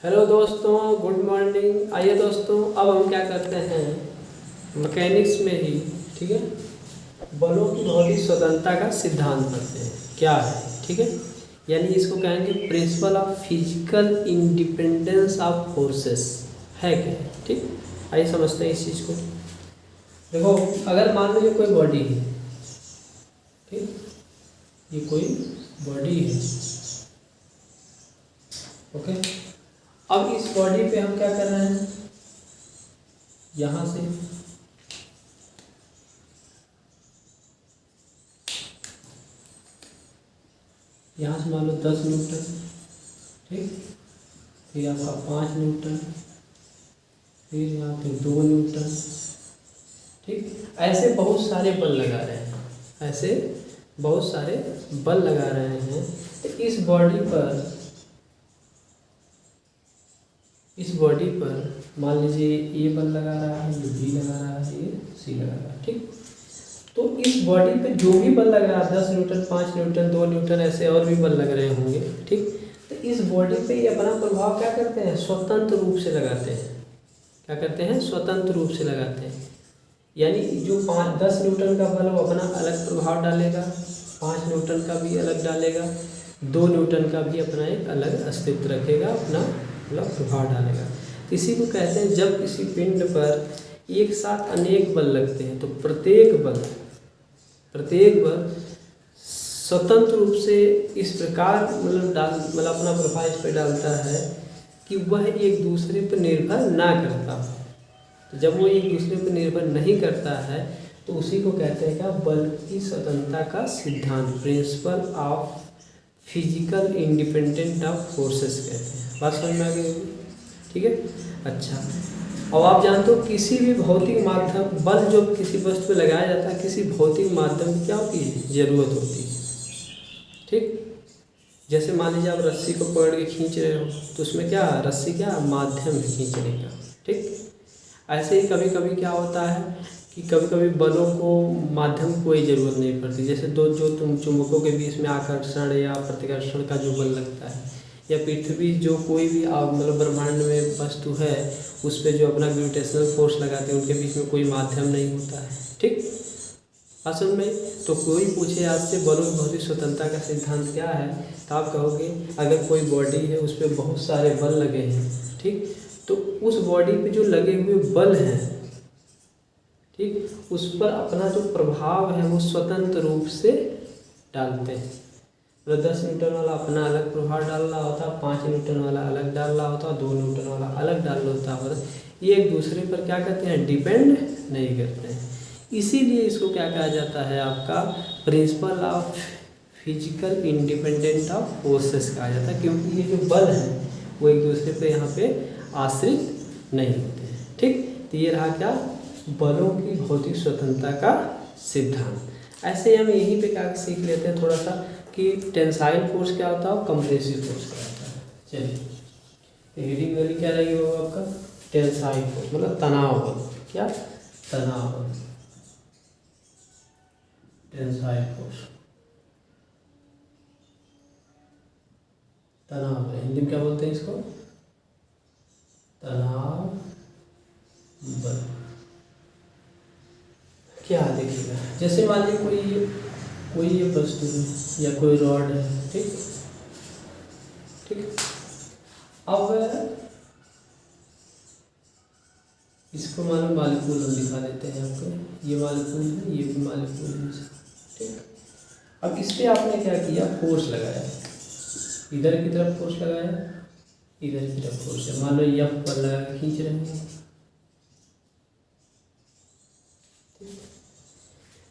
Hello दोस्तों, good morning. आइए दोस्तों, अब हम क्या करते हैं, मैकेनिक्स में ही, ठीक है, बलों की भौतिक स्वतंत्रता का सिद्धांत पढ़ते हैं। क्या है, ठीक है, यानी इसको कहेंगे principle of physical independence of forces. है क्या है, ठीक। आइए समझते हैं इस चीज़ को। देखो, अगर मान लीजिए कोई बॉडी है, ठीक, ये कोई बॉडी है, ओके। अब इस बॉडी पे हम क्या कर रहे हैं, यहाँ से मान लो 10 न्यूटन, ठीक, फिर आपका 5 न्यूटन, फिर यहाँ पे 2 न्यूटन, ठीक। ऐसे बहुत सारे बल लगा रहे हैं, ऐसे बहुत सारे बल लगा रहे हैं। तो इस बॉडी पर मान लीजिए ये बल लगा रहा है, ये बी लगा रहा है, ये सी लगा रहा है, ठीक। तो इस बॉडी पे जो भी बल लग रहा है, 10 न्यूटन, 5 न्यूटन, 2 न्यूटन, ऐसे और भी बल लग रहे होंगे, ठीक। तो इस बॉडी पे ये अपना प्रभाव क्या करते हैं, स्वतंत्र रूप से लगाते हैं। क्या करते हैं, स्वतंत्र रूप से लगाते हैं। यानी जो 10 न्यूटन का बल वो अपना अलग प्रभाव डालेगा, 5 न्यूटन का भी अलग डालेगा, 2 न्यूटन का भी अपना एक अलग अस्तित्व रखेगा, अपना मतलब प्रभाव डालेगा। इसी को कहते हैं, जब किसी पिंड पर एक साथ अनेक बल लगते हैं तो प्रत्येक बल स्वतंत्र रूप से इस प्रकार मतलब अपना प्रभाव इस पर डालता है कि वह एक दूसरे पर निर्भर ना करता। तो जब वो एक दूसरे पर निर्भर नहीं करता है तो उसी को कहते हैं क्या, बल की स्वतंत्रता का सिद्धांत, principle of physical independent of forces कहते हैं। बात समझ में आ गई होगी, ठीक है। अच्छा, अब आप जानते हो किसी भी भौतिक माध्यम, बल जो किसी वस्तु पे लगाया जाता है, किसी भौतिक माध्यम की क्या होती है, जरूरत होती है, ठीक। जैसे मान लीजिए आप रस्सी को पकड़ के खींच रहे हो, तो उसमें क्या, रस्सी क्या माध्यम है खींचने का, ठीक। ऐसे ही कभी कभी क्या होता है कि कभी कभी बलों को माध्यम की कोई ज़रूरत नहीं पड़ती। जैसे दो जो चुंबकों के बीच में आकर्षण या प्रतिकर्षण का जो बल लगता है, या पृथ्वी जो कोई भी मतलब ब्रह्मांड में वस्तु है उस पर जो अपना ग्रेविटेशनल फोर्स लगाते हैं, उनके बीच में कोई माध्यम नहीं होता है, ठीक। असल में तो कोई पूछे आपसे बलों की भौतिक स्वतंत्रता का सिद्धांत क्या है, तो आप कहोगे अगर कोई बॉडी है उस पर बहुत सारे बल लगे हैं, ठीक, तो उस बॉडी पे जो लगे हुए बल हैं, ठीक, उस पर अपना जो प्रभाव है वो स्वतंत्र रूप से डालते हैं। मतलब 10 न्यूटन वाला अपना अलग प्रभाव डाल रहा होता, 5 न्यूटन वाला अलग डाल रहा होता, 2 न्यूटन वाला अलग डाल रहा होता। ये एक दूसरे पर क्या कहते हैं, डिपेंड नहीं करते हैं। इसीलिए इसको क्या कहा जाता है, आपका principle of physical independent of forces कहा जाता है, क्योंकि ये जो बल हैं वो एक दूसरे पे यहाँ पे आश्रित नहीं होते हैं, ठीक। तो ये रहा क्या, बलों की भौतिक स्वतंत्रता का सिद्धांत। ऐसे हम यहीं पे क्या सीख लेते हैं थोड़ा सा कि टेंसाइल फोर्स क्या होता है और कंप्रेसिव फोर्स क्या होता है। चलिए, हेडिंग वाली क्या रहेगी वो आपका, टेंसाइल फोर्स मतलब तनाव बल। क्या, तनाव बल, टेंसाइल फोर्स, तनाव बल। हिंदी में क्या बोलते हैं इसको, तनाव बल। क्या देखिएगा, जैसे मान लीजिए कोई ये वस्तु है या कोई रॉड है, ठीक, अब इसको मान लो मालिक्यूल हम दिखा देते हैं आपको, ये मालिक्यूल है, ये भी मालिक्यूल है, ठीक। अब इस पर आपने क्या किया, फोर्स लगाया, इधर की तरफ फोर्स लगाया, इधर की तरफ फोर्स है, मान लो एफ पर लगा के खींच रहे हैं,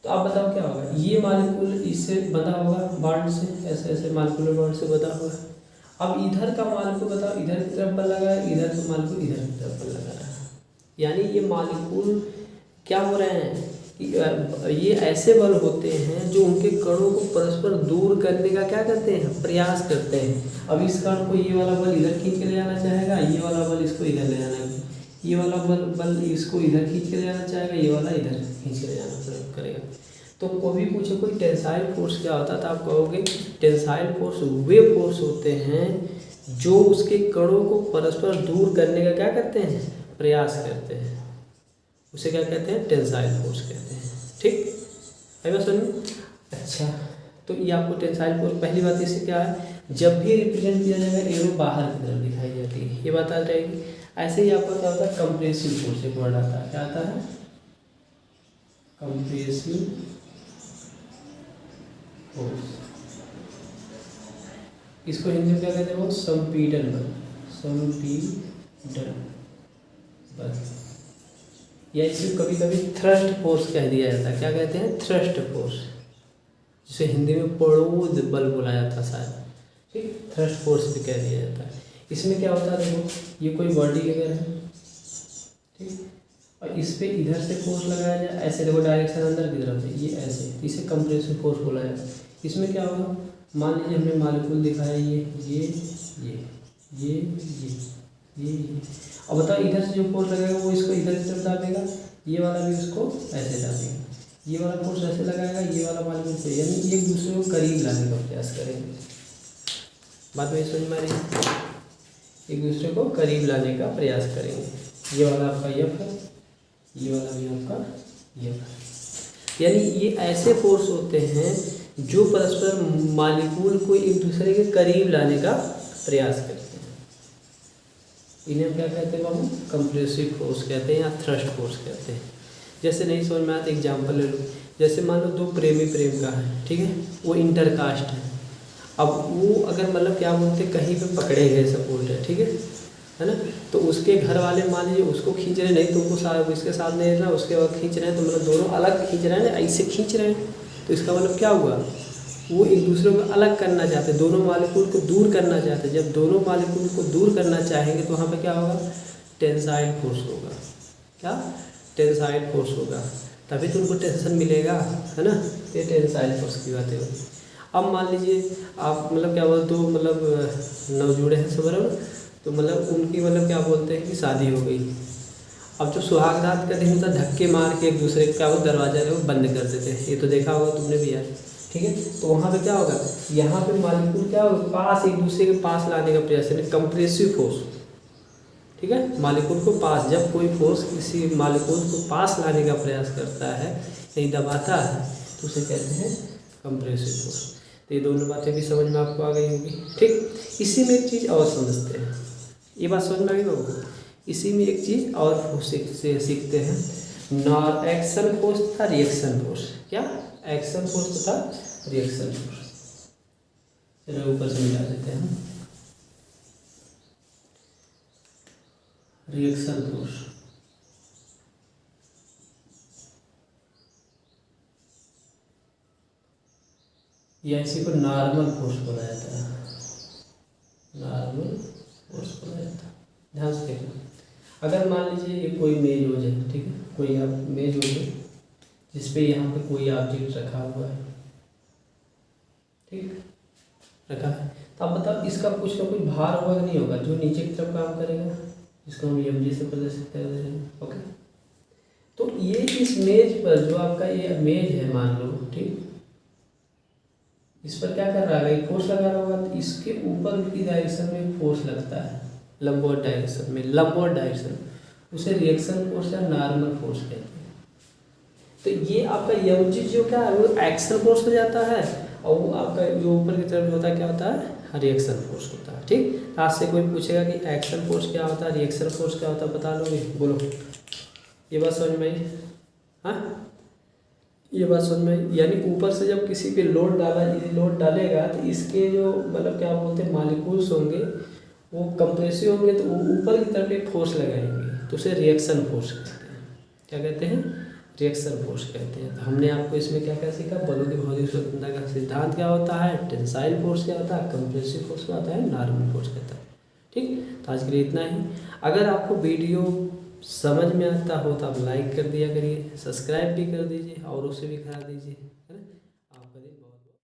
तो आप बताओ क्या होगा, ये मालिक्यूल इससे बंधा होगा बॉन्ड से, ऐसे ऐसे मालिक्यूलर बॉन्ड से बंधा होगा। अब इधर का मालिक्यूल बताओ, इधर की तरफ बल लगा है, इधर का मालिक्यूल इधर की तरफ बल लगा रहा है। यानी ये मालिक्यूल क्या हो रहे हैं कि ये ऐसे बल होते हैं जो उनके कणों को परस्पर दूर करने का क्या करते हैं, प्रयास करते हैं। अब इस कण को ये वाला बल इधर खींच के ले जाना चाहेगा, ये वाला बल इसको इधर ले जाना, ये वाला बल इसको इधर खींच के ले जाना चाहेगा, ये वाला इधर खींच के ले जाना करेगा। तो कभी पूछे कोई टेंसाइल फोर्स क्या होता है, तो आप कहोगे टेंसाइल फोर्स वे फोर्स होते हैं जो उसके कणों को परस्पर दूर करने का क्या करते हैं, प्रयास करते हैं, उसे क्या कहते हैं, टेंसाइल फोर्स कहते हैं। ठीक है बात समझ। अच्छा, तो ये आपको टेंसाइल फोर्स, पहली बात इससे क्या है, जब भी रिप्रेजेंट किया जाएगा एरो बाहर की तरफ दिखाई जाती है, ये बात आ जाएगी। ऐसे ही आपका क्या होता है, कंप्रेसिव फोर्स एक वर्ड आता है, क्या आता है, कंप्रेसिव फोर्स। इसको हिंदी में क्या कहते हैं, वो संपीड़न बल, संपीड़न बल, या इसे कभी कभी थ्रस्ट फोर्स कह दिया जाता है। क्या कहते हैं, थ्रस्ट फोर्स, जिसे हिंदी में पड़ोद बल बोला जाता है शायद। ठीक, थ्रस्ट फोर्स भी कह दिया जाता है। इसमें क्या होता है, देखो ये कोई बॉडी अगर है, ठीक, और इस पे इधर से फोर्स लगाया जाए, ऐसे देखो डायरेक्शन अंदर की तरफ है, ये ऐसे, इसे कंप्रेसिव फोर्स बोला जाता है। इसमें क्या होगा, मान लीजिए हमने मालिक्यूल दिखाया ये, अब बताओ इधर से जो फोर्स लगेगा वो इसको इधर की तरफ डालेगा, ये वाला भी उसको ऐसे डालेगा, ये वाला फोर्स ऐसे लगाएगा, ये वाला मालिक्यूल से, यानी एक दूसरे को करीब लाने का प्रयास करेंगे। बात में समझ में आ रही है, एक दूसरे को करीब लाने का प्रयास करेंगे। ये वाला आपका एफ है, ये वाला भी आपका एफ है, यानी ये ऐसे फोर्स होते हैं जो परस्पर मालिक्यूल को एक दूसरे के करीब लाने का प्रयास करते हैं। इन्हें क्या कहते हैं बाबू, कंप्रेसिव फोर्स कहते हैं या थ्रस्ट फोर्स कहते हैं। जैसे नहीं समझ में आता, एग्जाम्पल ले लो, जैसे मान लो दो प्रेमी प्रेम का है, ठीक है, वो इंटरकास्ट है। अब वो अगर मतलब क्या बोलते हैं, कहीं पे पकड़े गए सपोर्ट है, ठीक है ना, तो उसके घर वाले मान लीजिए उसको खींच रहे, नहीं तो उसको इसके साथ नहीं रहना, उसके बाद खींच रहे हैं, तो मतलब दोनों अलग खींच रहे हैं ना, ऐसे खींच रहे हैं, तो इसका मतलब क्या हुआ, वो एक दूसरे को अलग करना चाहते हैं, दोनों मालिक्यूल को दूर करना चाहते हैं। जब दोनों मालिक्यूल को दूर करना चाहेंगे तो वहाँ पे क्या होगा, टेंसाइल फोर्स होगा। क्या, टेंसाइल फोर्स होगा, तभी तो उनको टेंशन मिलेगा, है ना, ये टेंसाइल फोर्स की बातें होगी। अब मान लीजिए आप मतलब क्या बोलते हो, मतलब नवजुड़े हैं सब बराबर, तो मतलब उनकी मतलब क्या बोलते हैं कि शादी हो गई। अब जो सुहाग रात का दिन होता है, धक्के मार के एक दूसरे का वो दरवाजा जो बंद कर देते हैं, ये तो देखा होगा तुमने भी यार, ठीक है। तो वहाँ पे क्या होगा, यहाँ पे मालिक्यूल क्या होगा, पास एक दूसरे के पास लाने का प्रयास है, कंप्रेसिव फोर्स, ठीक है, मालिक्यूल को पास, जब कोई फोर्स किसी मालिक्यूल को पास लाने का प्रयास करता है, कहीं दबाता है, तो उसे कहते हैं कंप्रेसिव फोर्स। तो ये दोनों बातें भी समझ में आपको आ गई होगी। ठीक, इसी में एक चीज़ और समझते हैं, ये बात समझ में आ गई बाबू। इसी में एक चीज़ और सीखते हैं, नॉन एक्शन फोर्स तथा रिएक्शन फोर्स। क्या, एक्शन फोर्स तथा रिएक्शन फोर्स। चलो ऊपर से मिला देते हैं, रिएक्शन फोर्स, या इसी को नॉर्मल फोर्स बोला जाता है, नॉर्मल फोर्स बोला जाता है। ध्यान से देखना, अगर मान लीजिए ये कोई मेज हो जाए, ठीक है, कोई आप मेज हो जाए जिसपे यहाँ पे कोई ऑब्जेक्ट रखा हुआ है, ठीक रखा है, तो आप बताओ इसका कुछ ना कुछ भार होगा कि नहीं होगा, जो नीचे की तरफ काम करेगा, जिसको हम mg से प्रदर्शित कर रहे हैं। ओके, तो ये इस मेज पर जो आपका ये मेज है मान लो, ठीक, इस पर क्या कर रहा है, फोर्स लगा रहा होगा, तो इसके ऊपर की डायरेक्शन में फोर्स लगता है, लंबवत डायरेक्शन में, लंबवत डायरेक्शन, उसे रिएक्शन फोर्स या नॉर्मल फोर्स कहते हैं। तो ये आपका mg जो क्या है, वो एक्शन फोर्स हो जाता है, और वो आपका जो ऊपर की तरफ होता है क्या होता है, रिएक्शन फोर्स होता है। ठीक, आज से कोई पूछेगा कि एक्शन फोर्स क्या होता है, रिएक्शन फोर्स क्या होता है, बता लोगे, बोलो, ये बात समझ में आई। हाँ, ये बात समझ में आई, यानी ऊपर से जब किसी पे लोड डालेगा तो इसके जो मतलब क्या बोलते हैं मालिक्यूल्स होंगे वो कंप्रेसिव होंगे, तो वो ऊपर की तरफ एक फोर्स लगाएंगे, तो उसे रिएक्शन फोर्स कहते हैं। क्या कहते हैं, रिएक्शन फोर्स कहते हैं। तो हमने आपको इसमें क्या क्या सीखा, बलों की भौतिक स्वतंत्रता का सिद्धांत क्या होता है, टेंसाइल फोर्स क्या होता है, कंप्रेसिव फोर्स क्या होता है, नॉर्मल फोर्स कहता है। ठीक, तो आज के लिए इतना ही। अगर आपको वीडियो समझ में आता हो तो आप लाइक कर दिया करिए, सब्सक्राइब भी कर दीजिए और उसे भी करा दीजिए।